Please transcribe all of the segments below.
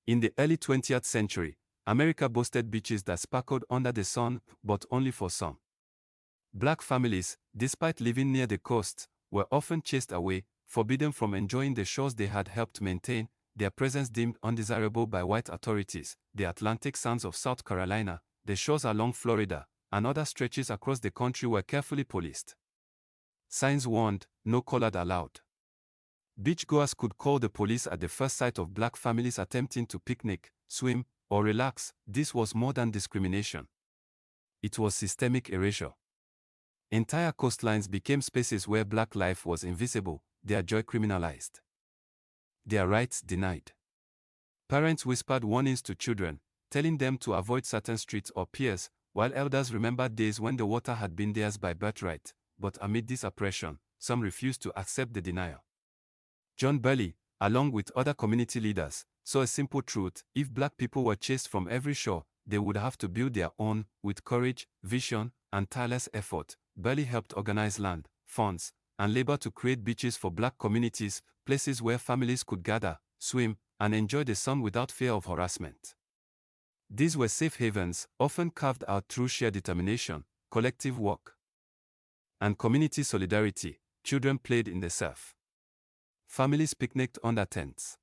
In the early 20th century, America boasted beaches that sparkled under the sun, but only for some. Black families, despite living near the coast, were often chased away, forbidden from enjoying the shores they had helped maintain, their presence deemed undesirable by white authorities. The Atlantic sands of South Carolina, the shores along Florida, and other stretches across the country were carefully policed. Signs warned, "No colored allowed." Beachgoers could call the police at the first sight of black families attempting to picnic, swim, or relax. This was more than discrimination. It was systemic erasure. Entire coastlines became spaces where black life was invisible, their joy criminalized, their rights denied. Parents whispered warnings to children, telling them to avoid certain streets or piers, while elders remembered days when the water had been theirs by birthright. But amid this oppression, some refused to accept the denial. John Burley, along with other community leaders, saw a simple truth: if black people were chased from every shore, they would have to build their own. With courage, vision, and tireless effort, Burley helped organize land, funds, and labor to create beaches for black communities, places where families could gather, swim, and enjoy the sun without fear of harassment. These were safe havens, often carved out through sheer determination, collective work, and community solidarity. Children played in the surf. Families picnicked under tents.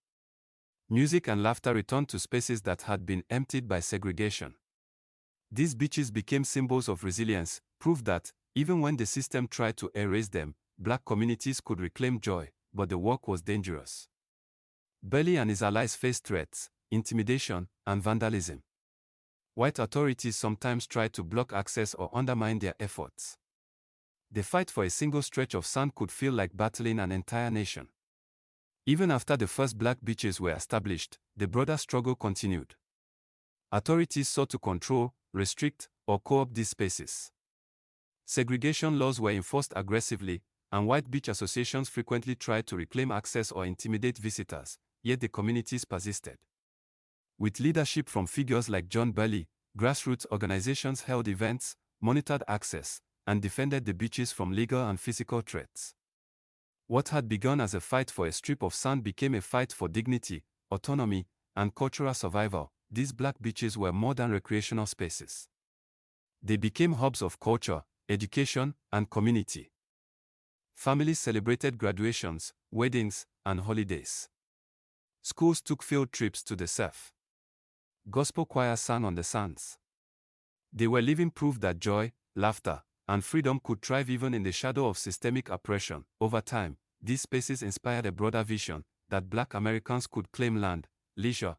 Music and laughter returned to spaces that had been emptied by segregation. These beaches became symbols of resilience, proof that, even when the system tried to erase them, black communities could reclaim joy, but the work was dangerous. Burley and his allies faced threats, intimidation, and vandalism. White authorities sometimes tried to block access or undermine their efforts. The fight for a single stretch of sand could feel like battling an entire nation. Even after the first black beaches were established, the broader struggle continued. Authorities sought to control, restrict, or co-opt these spaces. Segregation laws were enforced aggressively, and white beach associations frequently tried to reclaim access or intimidate visitors, yet the communities persisted. With leadership from figures like John Burley, grassroots organizations held events, monitored access, and defended the beaches from legal and physical threats. What had begun as a fight for a strip of sand became a fight for dignity, autonomy, and cultural survival. These black beaches were more than recreational spaces. They became hubs of culture, education, and community. Families celebrated graduations, weddings, and holidays. Schools took field trips to the surf. Gospel choirs sang on the sands. They were living proof that joy, laughter, and freedom could thrive even in the shadow of systemic oppression. Over time, these spaces inspired a broader vision that black Americans could claim land, leisure,